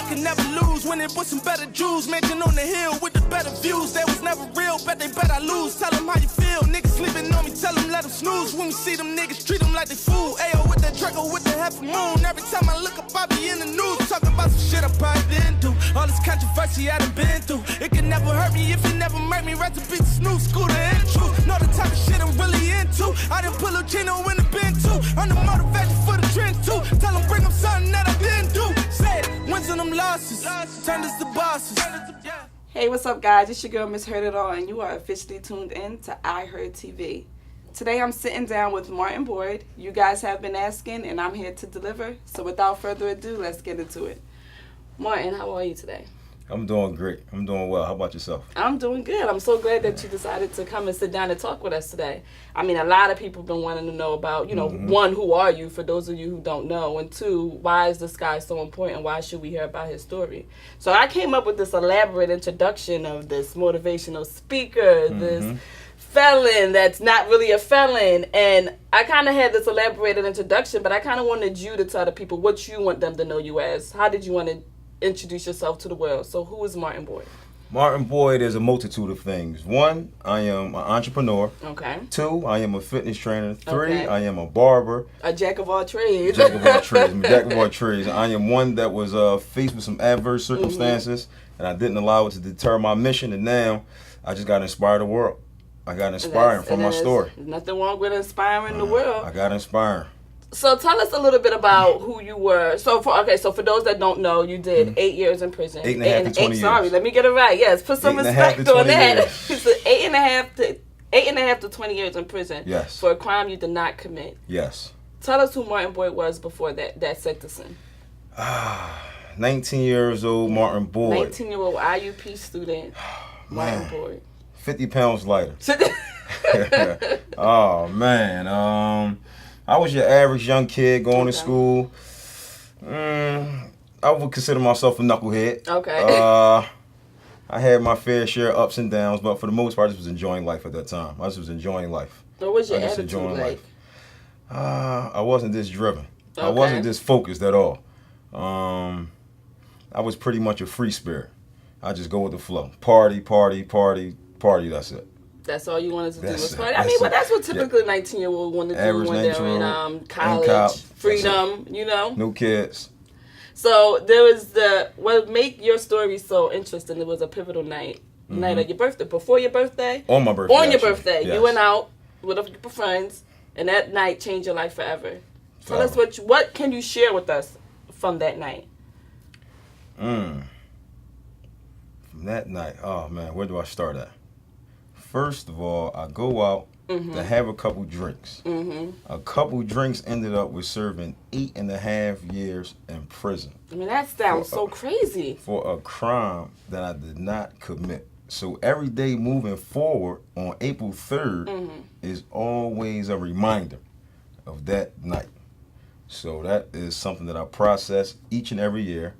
can never lose. When it was some better Jews, mansion on the hill with the better views. They was never real, bet they bet I lose. Tell them how you feel, niggas sleeping on me, tell them let them snooze. When we see them niggas, treat them like they fool. Ayo with that Draco with the half moon. Every time I look up, I be in the news. Talking about some shit I probably didn't do. All this controversy I done been through. It can never hurt me if it never made me. Right to beat the snooze, scooter and truth. Know the type of shit I'm really into. I done put Lucino in the bin too. I'm the motivation for the trend too. Tell them bring them something that I didn't do. Say it, wins and them losses. Turned us to bosses. Hey, what's up, guys? It's your girl, Miss Heard It All, and you are officially tuned in to I Heard TV. Today, I'm sitting down with Martin Boyd. You guys have been asking, and I'm here to deliver. So without further ado, let's get into it. Martin, how are you today? I'm doing great. I'm doing well. How about yourself? I'm doing good. I'm so glad that you decided to come and sit down and talk with us today. I mean, a lot of people have been wanting to know about, one, who are you, for those of you who don't know, and two, why is this guy so important? Why should we hear about his story? So I came up with this elaborate introduction of this motivational speaker, this felon that's not really a felon, and I kind of had this elaborated introduction, but I kind of wanted you to tell the people what you want them to know you as. How did you want to introduce yourself to the world? So who is Martin Boyd? Martin Boyd is a multitude of things. One, I am an entrepreneur. Okay. Two, I am a fitness trainer. Three, Okay. I am a barber. A jack of all trades. Jack of all trades. I'm a jack of all trades. I am one that was faced with some adverse circumstances, and I didn't allow it to deter my mission, and now I just got to inspire the world. I got inspiring from my story. Nothing wrong with inspiring the world. I got inspiring. So tell us a little bit about who you were. So for those that don't know, you did 8 years in prison. 8.5 to 20 years. Sorry, let me get it right. Yes, put some 8.5 respect to on 20 that. years. So 8.5 to 20 years in prison. Yes. For a crime you did not commit. Yes. Tell us who Martin Boyd was before that sentencing. 19 years old, Martin Boyd. 19-year-old IUP student, Martin Boyd. 50 pounds lighter. Oh, man. I was your average young kid going to school. I would consider myself a knucklehead. Okay. I had my fair share of ups and downs, but for the most part, I just was enjoying life at that time. I just was enjoying life. What was your attitude like? I wasn't this driven. Okay. I wasn't this focused at all. I was pretty much a free spirit. I just go with the flow. Party, that's it. That's all you wanted to do was it. party. I mean, but that's what typically 19-year-old want to do when they're in college, freedom, No kids. So there was what made your story so interesting. It was a pivotal night of your birthday, before your birthday. On my birthday. On your birthday, yes. You went out with a group of friends, and that night changed your life forever. Tell us what can you share with us from that night? From that night, oh man, where do I start at? First of all, I go out to have a couple drinks. A couple drinks ended up with serving 8.5 years in prison. I mean, that sounds so crazy. For a crime that I did not commit. So every day moving forward on April 3rd is always a reminder of that night. So that is something that I process each and every year,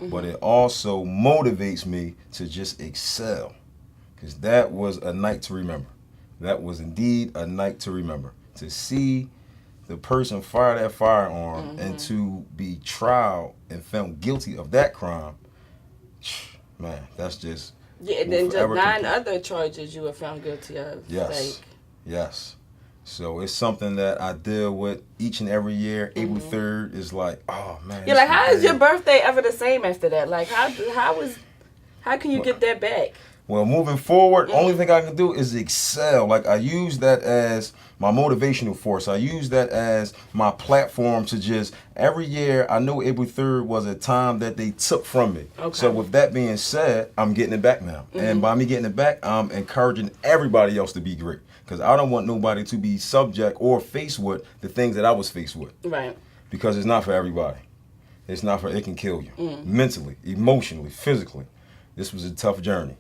but it also motivates me to just excel. Because that was a night to remember. That was indeed a night to remember. To see the person fire that firearm and to be tried and found guilty of that crime, man, that's just... Yeah, and then just 9 other charges you were found guilty of. Yes, yes. So it's something that I deal with each and every year. April 3rd is like, oh man. You're like, how is your birthday ever the same after that? Like, how can you get that back? Well, moving forward, only thing I can do is excel. Like, I use that as my motivational force. I use that as my platform to just, every year, I know April 3rd was a time that they took from me. Okay. So with that being said, I'm getting it back now. And by me getting it back, I'm encouraging everybody else to be great. Because I don't want nobody to be subject or faced with the things that I was faced with. Right. Because it's not for everybody. It can kill you. Mentally, emotionally, physically. This was a tough journey.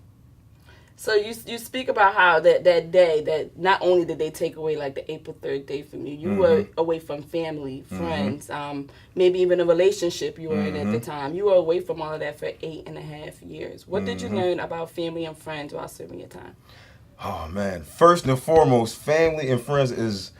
So you speak about how that day, that not only did they take away like the April 3rd day from you, you were away from family, friends, maybe even a relationship you were in at the time. You were away from all of that for 8.5 years. What did you learn about family and friends while serving your time? Oh man, first and foremost, family and friends is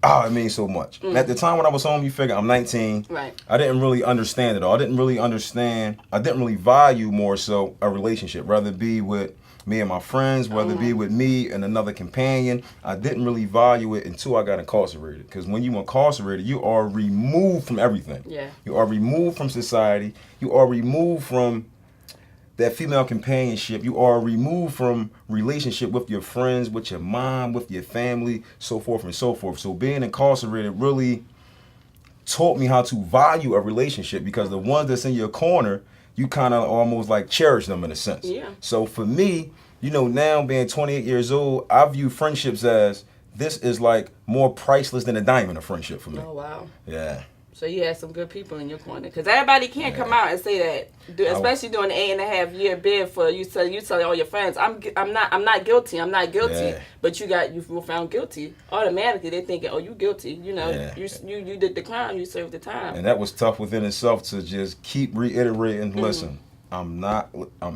Oh, it means so much. At the time when I was home, you figure I'm 19. Right. I didn't really understand it all. I didn't really value more so a relationship, whether it be with me and my friends, whether it be with me and another companion. I didn't really value it until I got incarcerated. Because when you incarcerated, you are removed from everything. Yeah. You are removed from society. You are removed from that female companionship. You are removed from relationship with your friends, with your mom, with your family, so forth and so forth. So being incarcerated really taught me how to value a relationship, because the ones that's in your corner, you kind of almost like cherish them in a sense. Yeah. So for me, now being 28 years old, I view friendships as this is like more priceless than a diamond of friendship for me. Oh, wow. Yeah. So you had some good people in your corner, because everybody can't come out and say that, especially doing an 8.5 year bid for you tell all your friends, I'm not guilty, Yeah. but you were found guilty. Automatically they're thinking, oh, you guilty, you did the crime, you served the time. And that was tough within itself to just keep reiterating, listen, I'm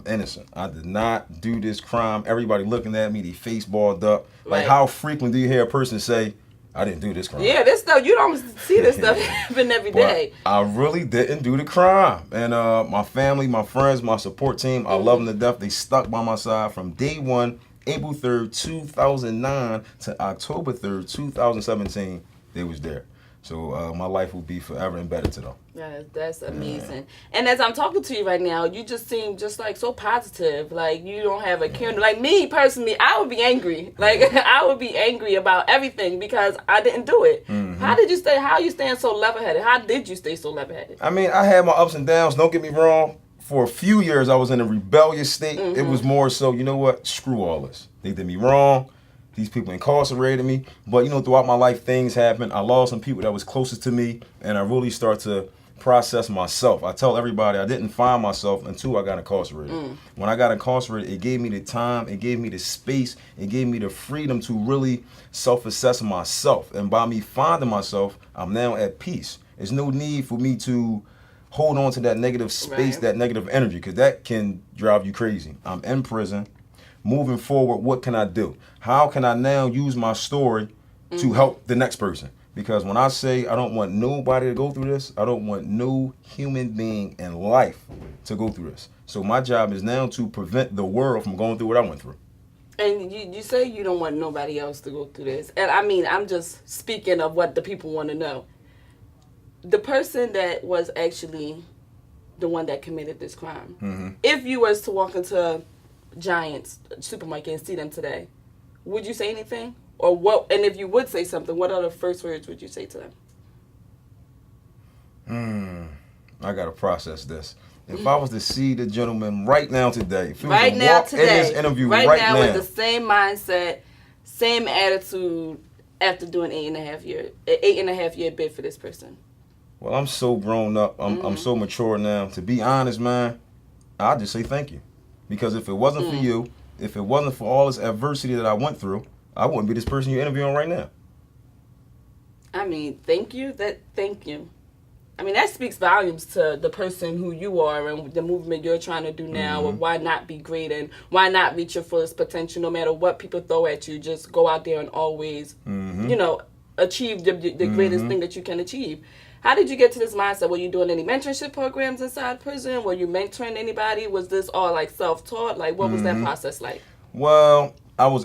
innocent. I did not do this crime. Everybody looking at me, they face balled up. Like, Right. how frequently do you hear a person say, I didn't do this crime? Yeah, this stuff, you don't see this stuff happen every day. But I really didn't do the crime. And my family, my friends, my support team, I love them to death. They stuck by my side from day one, April 3rd, 2009 to October 3rd, 2017. They was there. So my life will be forever embedded to them. Yeah, that's amazing. And as I'm talking to you right now, you just seem just like so positive. Like you don't have a care. Like me personally, I would be angry. Like I would be angry about everything because I didn't do it. How did you stay? How are you staying so level-headed? How did you stay so level-headed? I mean, I had my ups and downs. Don't get me wrong. For a few years, I was in a rebellious state. It was more so, you know what? Screw all this. They did me wrong. These people incarcerated me. But, throughout my life, things happened. I lost some people that was closest to me, and I really start to process myself. I tell everybody I didn't find myself until I got incarcerated. When I got incarcerated, it gave me the time, it gave me the space, it gave me the freedom to really self-assess myself. And by me finding myself, I'm now at peace. There's no need for me to hold on to that negative space, that negative energy, because that can drive you crazy. I'm in prison. Moving forward, what can I do? How can I now use my story to help the next person? Because when I say I don't want nobody to go through this, I don't want no human being in life to go through this. So my job is now to prevent the world from going through what I went through. And you say you don't want nobody else to go through this. And I mean, I'm just speaking of what the people want to know. The person that was actually the one that committed this crime, if you was to walk into Giants supermarket and see them today, would you say anything? Or what? And if you would say something, what other first words would you say to them? I gotta process this. If I was to see the gentleman right now today, if he was Right to now walk today, in this interview right now with the now, same mindset, same attitude after doing 8.5 year bid for this person. well, I'm so grown up. I'm so mature now. To be honest, man, I'll just say thank you. Because if it wasn't for you, if it wasn't for all this adversity that I went through, I wouldn't be this person you're interviewing right now. I mean, thank you. I mean, that speaks volumes to the person who you are and the movement you're trying to do now, of why not be great and why not reach your fullest potential no matter what people throw at you. Just go out there and always, achieve the greatest thing that you can achieve. How did you get to this mindset? Were you doing any mentorship programs inside prison? Were you mentoring anybody? Was this all like self-taught? Like, what was that process like? Well, I was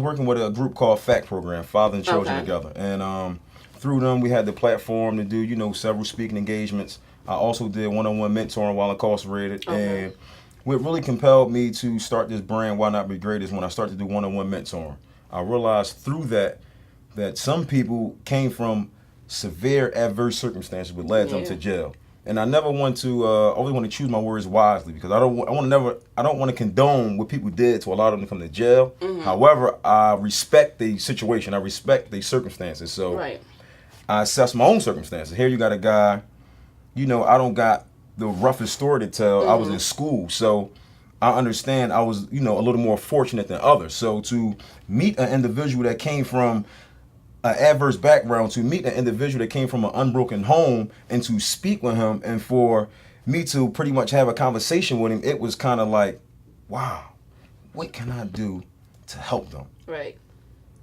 working with a group called FACT Program, Father and Children Together. And through them, we had the platform to do, several speaking engagements. I also did one-on-one mentoring while incarcerated. Okay. And what really compelled me to start this brand, Why Not Be Great, is when I started to do one-on-one mentoring. I realized through that some people came from severe adverse circumstances which led them to jail. And I never want to always want to choose my words wisely, because I don't want to condone what people did to allow them to come to jail. However, I respect the situation. I respect the circumstances. So I assess my own circumstances. Here you got a guy, I don't got the roughest story to tell. I was in school, so I understand I was, a little more fortunate than others. So to meet an individual that came from an adverse background, to meet an individual that came from an unbroken home, and to speak with him, and for me to pretty much have a conversation with him, it was kind of like, wow, what can I do to help them? Right.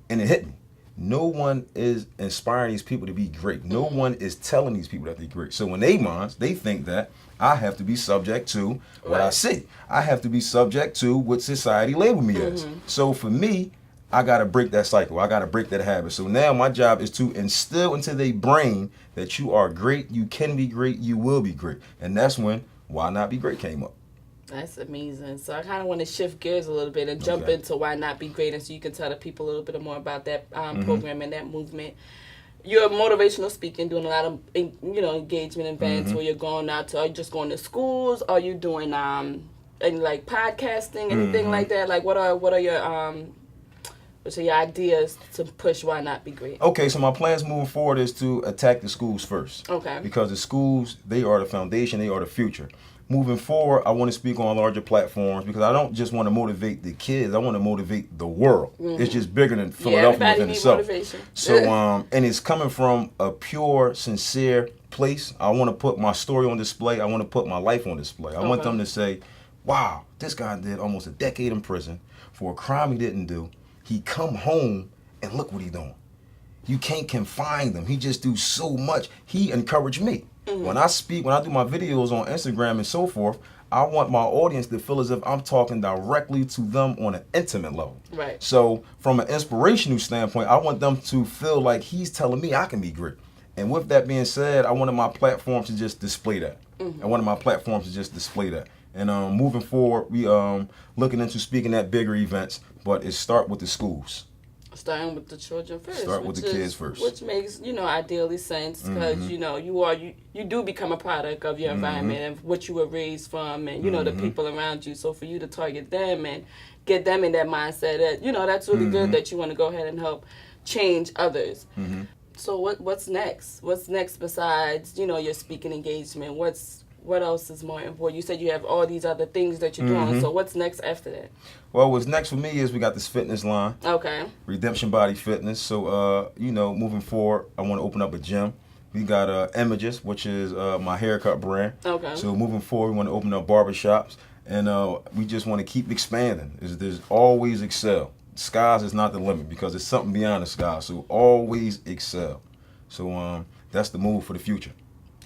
And it hit me. no one is inspiring these people to be great. No one is telling these people that they're great. So in their minds, they think that I have to be subject to what I see. I have to be subject to what society labeled me as. So for me, I got to break that cycle. I got to break that habit. So now my job is to instill into their brain that you are great, you can be great, you will be great. And that's when Why Not Be Great came up. That's amazing. So I kind of want to shift gears a little bit and jump into Why Not Be Great, and so you can tell the people a little bit more about that program and that movement. You're motivational speaking, doing a lot of engagement events where you're going out to. Are you just going to schools? Are you doing any like podcasting, anything like that? Like what are your ideas to push Why Not Be Great? Okay, so my plans moving forward is to attack the schools first. Okay. Because the schools, they are the foundation, they are the future. Moving forward, I want to speak on larger platforms because I don't just want to motivate the kids. I want to motivate the world. It's just bigger than Philadelphia within itself. Motivation. So, and it's coming from a pure, sincere place. I want to put my story on display. I want to put my life on display. I want them to say, wow, this guy did almost a decade in prison for a crime he didn't do. He come home and look what he doing. You can't confine them. He just do so much. He encouraged me. When I speak, when I do my videos on Instagram and so forth, I want my audience to feel as if I'm talking directly to them on an intimate level. Right. So from an inspirational standpoint, I want them to feel like he's telling me I can be great. And with that being said, I wanted my platform to just display that. I wanted my platform to just display that. And moving forward, we looking into speaking at bigger events, but it start with the schools. Starting with the children first. Start with the kids first. Which makes, ideally sense because, you do become a product of your environment and what you were raised from and, the people around you. So for you to target them and get them in that mindset that, that's really good that you want to go ahead and help change others. So what's next? What's next besides, your speaking engagement? What else is more important? You said you have all these other things that you're doing. So what's next after that? Well, what's next for me is we got this fitness line. Okay. Redemption Body Fitness. So, moving forward, I want to open up a gym. We got Images, which is my haircut brand. Okay. So moving forward, we want to open up barbershops. And we just want to keep expanding. There's always excel. Skies is not the limit because it's something beyond the sky. So always excel. So that's the move for the future.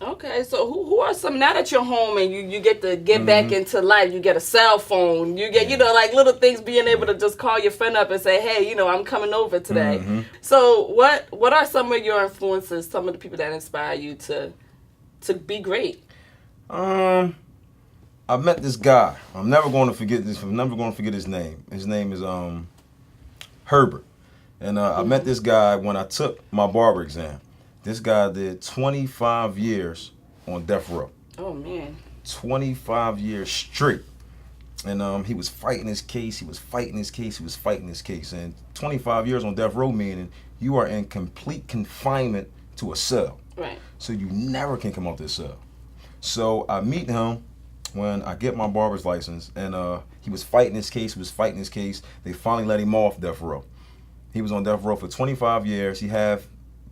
Okay, so who are some, now that you're home and you get to get back into life, you get a cell phone, you get, like little things, being able to just call your friend up and say, hey, I'm coming over today. So what are some of your influences, some of the people that inspire you to be great? I met this guy. I'm never going to forget this. I'm never going to forget his name. His name is Herbert. And I met this guy when I took my barber exam. This guy did 25 years on death row. Oh, man. 25 years straight. And he was fighting his case. And 25 years on death row meaning you are in complete confinement to a cell. Right. So you never can come out this cell. So I meet him when I get my barber's license. And he was fighting his case. They finally let him off death row. He was on death row for 25 years. He have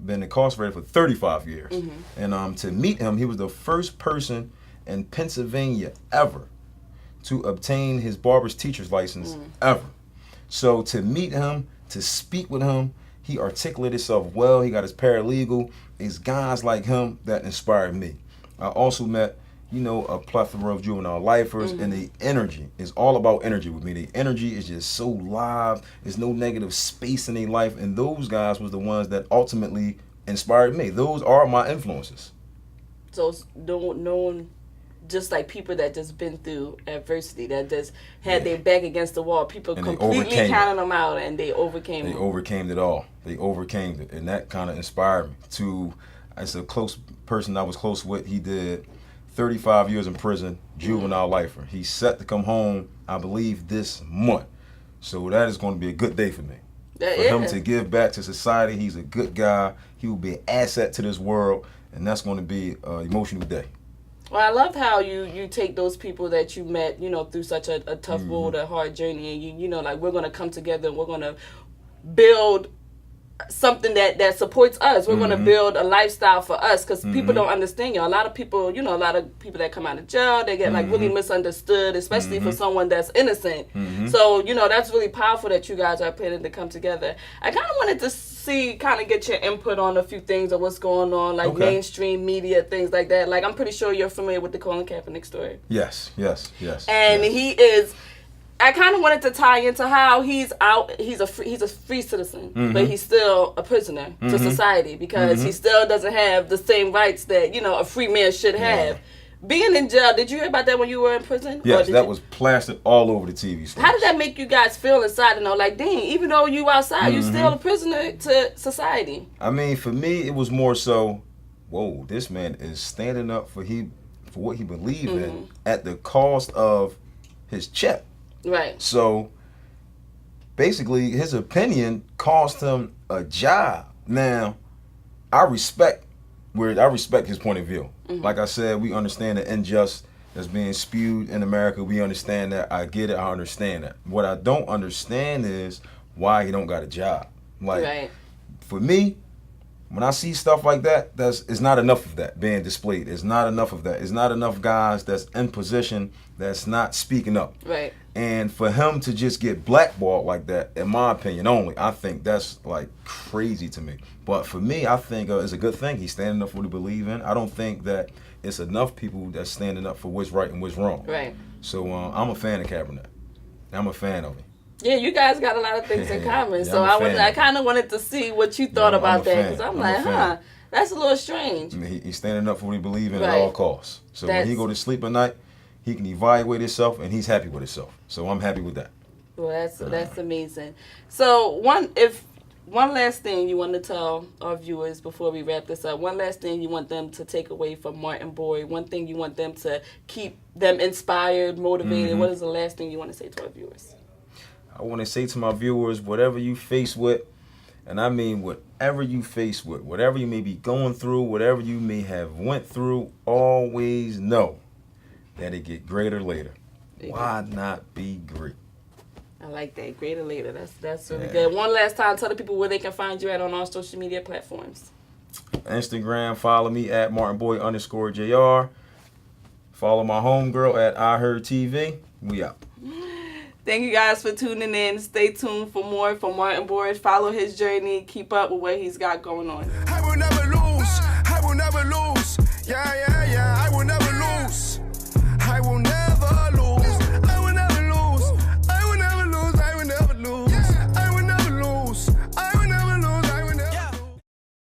been incarcerated for 35 years. And to meet him, he was the first person in Pennsylvania ever to obtain his barber's teacher's license ever. So to meet him, to speak with him, he articulated himself well. He got his paralegal. It's guys like him that inspired me. I also met, a plethora of juvenile lifers, and the energy is all about energy with me. The energy is just so live. There's no negative space in their life, and those guys was the ones that ultimately inspired me. Those are my influences. So no one, just like people that just been through adversity, that just had their back against the wall. People and completely counted them out, and they overcame it. They overcame it all. They overcame it, and that kind of inspired me. As a close person I was close with, he did 35 years in prison, juvenile lifer. He's set to come home, I believe, this month. So that is going to be a good day for me. For him to give back to society, he's a good guy. He will be an asset to this world, and that's going to be an emotional day. Well, I love how you take those people that you met, through such a tough road, a hard journey, and like we're going to come together and we're going to build something that supports us. We're going to build a lifestyle for us, because people don't understand you. A lot of people, a lot of people that come out of jail, they get like really misunderstood, especially for someone that's innocent. So, that's really powerful that you guys are planning to come together. I kind of wanted to get your input on a few things of what's going on, like mainstream media, things like that. Like, I'm pretty sure you're familiar with the Colin Kaepernick story. Yes. And he is... I kind of wanted to tie into how he's out. He's a free citizen, but he's still a prisoner to society, because he still doesn't have the same rights that a free man should have. Being in jail, did you hear about that when you were in prison? Yes, that was plastered all over the TV screens. How did that make you guys feel inside to know, like, dang, even though you outside, you still a prisoner to society? I mean, for me, it was more so, whoa, this man is standing up for what he believed in at the cost of his check. Right. So basically, his opinion cost him a job. Now, I respect his point of view. Like I said, we understand the injustice that's being spewed in America. We understand that. I get it. I understand that. What I don't understand is why he don't got a job. Like, for me, when I see stuff like that, it's not enough of that being displayed. It's not enough of that. It's not enough guys that's in position that's not speaking up. Right. And for him to just get blackballed like that, in my opinion only, I think that's like crazy to me. But for me, I think it's a good thing. He's standing up for what he believes in. I don't think that it's enough people that's standing up for what's right and what's wrong. Right. So I'm a fan of Kaepernick. I'm a fan of him. Yeah, you guys got a lot of things in common. So I kind of wanted to see what you thought about that, because I'm like, that's a little strange. I mean, he's standing up for what he believes in at all costs. So when he go to sleep at night, he can evaluate himself, and he's happy with himself. So I'm happy with that. Well, that's amazing. So one last thing you want to tell our viewers before we wrap this up. One last thing you want them to take away from Martin Boyd. One thing you want them to keep them inspired, motivated. What is the last thing you want to say to our viewers? I want to say to my viewers, whatever you face with, and I mean whatever you face with, whatever you may be going through, whatever you may have went through, always know that it get greater later. Why not be great? I like that. Greater later. That's really good. One last time, tell the people where they can find you at on all social media platforms. Instagram, follow me at MartinBoyd_JR. Follow my homegirl at iHeardTV. We out. Thank you guys for tuning in. Stay tuned for more from Martin Boyd. Follow his journey. Keep up with what he's got going on. I will never lose. I will never lose. Yeah.